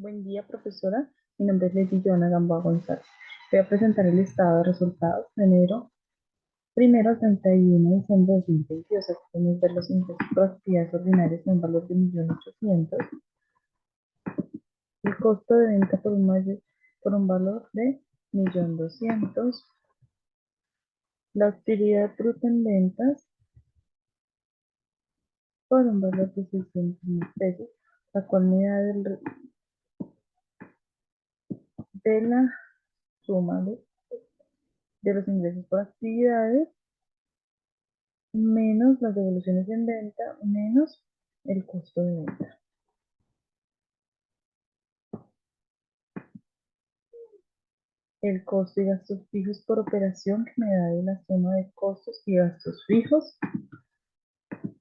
Buen día, profesora. Mi nombre es Lady Joana Gamboa González. Voy a presentar el listado de resultados de enero primero al 31 de diciembre de 2022. Aquí podemos ver los ingresos por actividades ordinarias en un valor de 1.800.000. El costo de venta por un valor de 1.200.000. La utilidad bruta en ventas por un valor de 600.000 pesos, la cual me da de la suma de los ingresos por actividades menos las devoluciones en venta, menos el costo de venta. El costo y gastos fijos por operación que me da de la suma de costos y gastos fijos.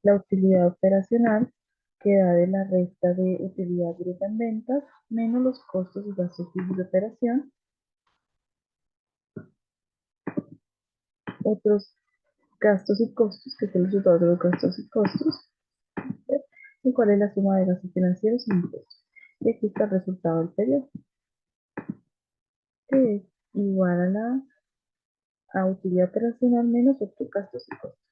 La utilidad operacional que da de la resta de utilidad bruta en ventas, menos los costos y gastos fijos de operación. Otros gastos y costos, que es el resultado de los gastos y costos. ¿Y cuál es la suma de gastos financieros y impuestos? Y aquí está el resultado del periodo, que es igual a utilidad operacional menos otros gastos y costos.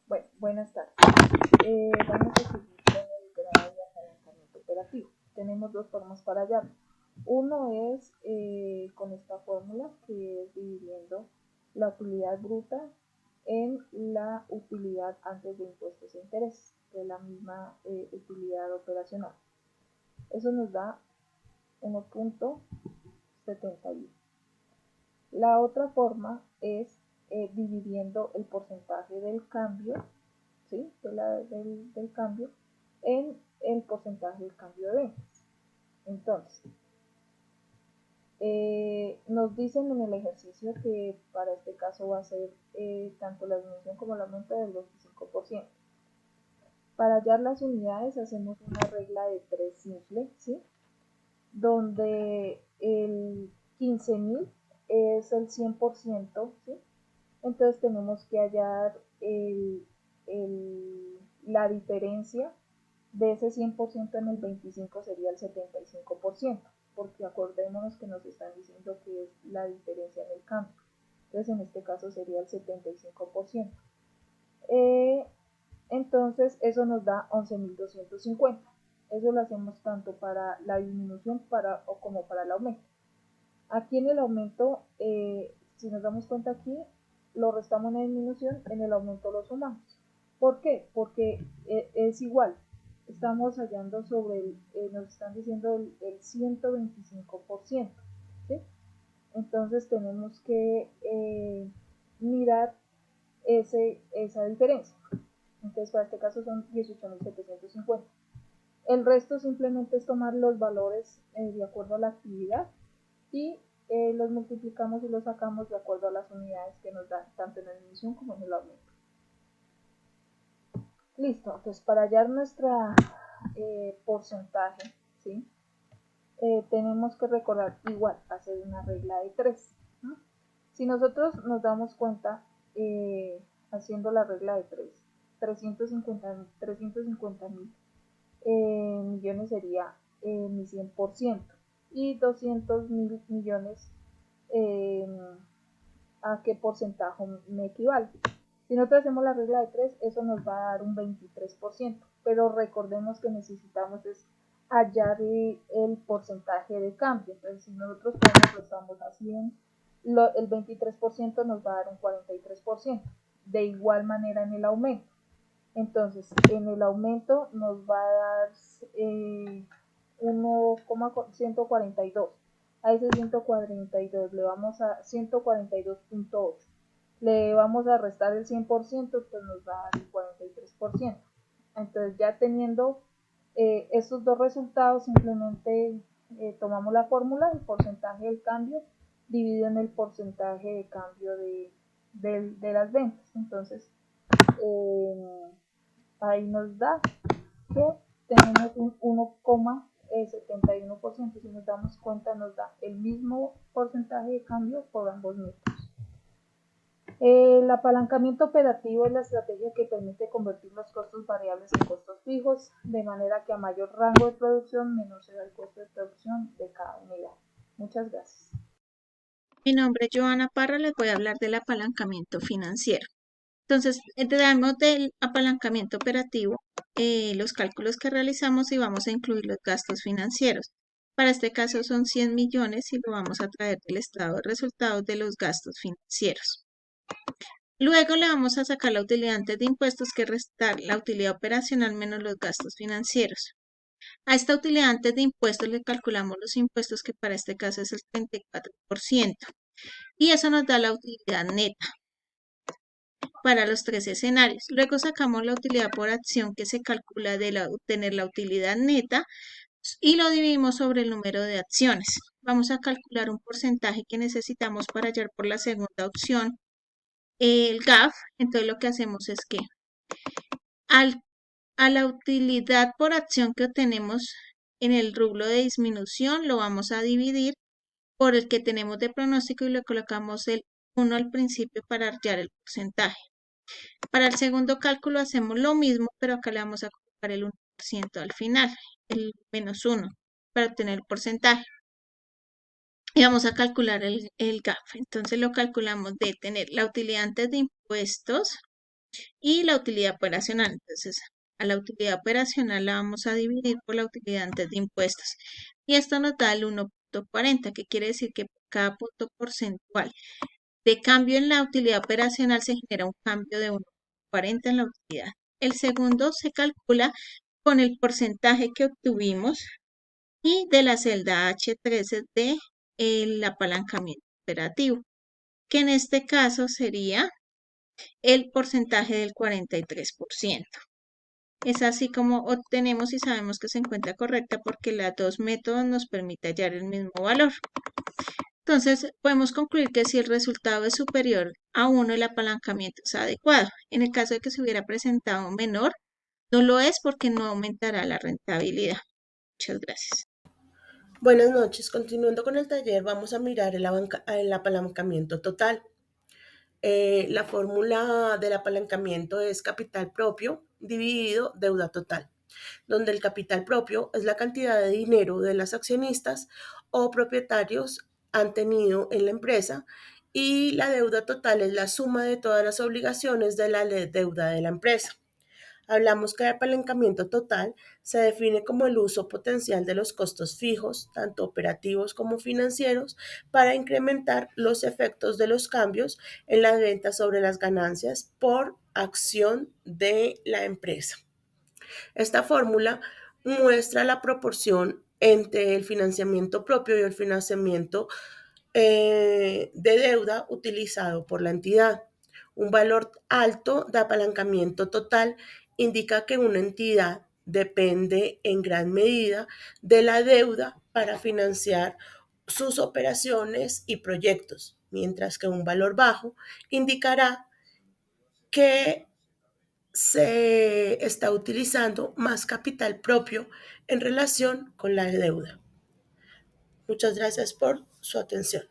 Bueno, buenas tardes. Vamos a seguir con el grado de apalancamiento operativo. Tenemos dos formas para hallarlo. Uno es con esta fórmula, que es dividiendo la utilidad bruta en la utilidad antes de impuestos e intereses, de la misma utilidad operacional. Eso nos da 1.71. La otra forma es dividiendo el porcentaje del cambio, ¿sí? del cambio en el porcentaje del cambio de ventas. Entonces, nos dicen en el ejercicio que para este caso va a ser tanto la disminución como el aumento del 25%. Para hallar las unidades hacemos una regla de 3 simple, ¿sí? Donde el 15.000 es el 100%, ¿sí? Entonces tenemos que hallar la diferencia de ese 100% en el 25 sería el 75%, porque acordémonos que nos están diciendo que es la diferencia en el cambio. Entonces en este caso sería el 75%. Entonces eso nos da 11.250. Eso lo hacemos tanto para la disminución como para el aumento. Aquí en el aumento, si nos damos cuenta aquí, lo restamos en la disminución, en el aumento lo sumamos. ¿Por qué? Porque es igual. Estamos hallando nos están diciendo el 125%, ¿sí? Entonces tenemos que mirar esa diferencia. Entonces para este caso son 18.750. El resto simplemente es tomar los valores de acuerdo a la actividad y los multiplicamos y los sacamos de acuerdo a las unidades que nos dan tanto en la disminución como en el aumento. Listo, entonces para hallar nuestra porcentaje, ¿sí? Tenemos que recordar igual, hacer una regla de 3. ¿no? Si nosotros nos damos cuenta, haciendo la regla de 3, 350.000 millones sería mi 100% y 200.000 millones a qué porcentaje me equivale. Si nosotros hacemos la regla de 3, eso nos va a dar un 23%, pero recordemos que necesitamos es hallar el porcentaje de cambio. Entonces, si nosotros lo estamos haciendo, el 23% nos va a dar un 43%. De igual manera en el aumento. Entonces, en el aumento nos va a dar 1,142. A ese 142 le vamos a 142.8. Le vamos a restar el 100%, pues nos va a dar el 43%. Entonces, ya teniendo estos dos resultados, simplemente tomamos la fórmula, el porcentaje del cambio dividido en el porcentaje de cambio de las ventas. Entonces, ahí nos da que tenemos un 1,71%. Si nos damos cuenta, nos da el mismo porcentaje de cambio por ambos métodos. El apalancamiento operativo es la estrategia que permite convertir los costos variables en costos fijos, de manera que a mayor rango de producción, menor será el costo de producción de cada unidad. Muchas gracias. Mi nombre es Joana Parra, les voy a hablar del apalancamiento financiero. Entonces, tenemos del apalancamiento operativo los cálculos que realizamos y vamos a incluir los gastos financieros. Para este caso son 100 millones y lo vamos a traer del estado de resultados de los gastos financieros. Luego le vamos a sacar la utilidad antes de impuestos, que es restar la utilidad operacional menos los gastos financieros. A esta utilidad antes de impuestos le calculamos los impuestos, que para este caso es el 34%. Y eso nos da la utilidad neta para los tres escenarios. Luego sacamos la utilidad por acción, que se calcula de obtener la utilidad neta, y lo dividimos sobre el número de acciones. Vamos a calcular un porcentaje que necesitamos para hallar por la segunda opción el GAF. Entonces lo que hacemos es que a la utilidad por acción que obtenemos en el rublo de disminución lo vamos a dividir por el que tenemos de pronóstico y le colocamos el 1 al principio para hallar el porcentaje. Para el segundo cálculo hacemos lo mismo, pero acá le vamos a colocar el 1% al final, el menos 1, para obtener el porcentaje. Y vamos a calcular el GAF. Entonces lo calculamos de tener la utilidad antes de impuestos y la utilidad operacional. Entonces, a la utilidad operacional la vamos a dividir por la utilidad antes de impuestos. Y esto nos da el 1.40, que quiere decir que por cada punto porcentual de cambio en la utilidad operacional se genera un cambio de 1.40 en la utilidad. El segundo se calcula con el porcentaje que obtuvimos y de la celda H13 de el apalancamiento operativo, que en este caso sería el porcentaje del 43%. Es así como obtenemos y sabemos que se encuentra correcta, porque los dos métodos nos permiten hallar el mismo valor. Entonces, podemos concluir que si el resultado es superior a 1, el apalancamiento es adecuado. En el caso de que se hubiera presentado menor, no lo es, porque no aumentará la rentabilidad. Muchas gracias. Buenas noches. Continuando con el taller, vamos a mirar el apalancamiento total. La fórmula del apalancamiento es capital propio dividido deuda total, donde el capital propio es la cantidad de dinero de los accionistas o propietarios han tenido en la empresa, y la deuda total es la suma de todas las obligaciones de la deuda de la empresa. Hablamos que el apalancamiento total se define como el uso potencial de los costos fijos, tanto operativos como financieros, para incrementar los efectos de los cambios en las ventas sobre las ganancias por acción de la empresa. Esta fórmula muestra la proporción entre el financiamiento propio y el financiamiento de deuda utilizado por la entidad. Un valor alto de apalancamiento total indica que una entidad depende en gran medida de la deuda para financiar sus operaciones y proyectos, mientras que un valor bajo indicará que se está utilizando más capital propio en relación con la deuda. Muchas gracias por su atención.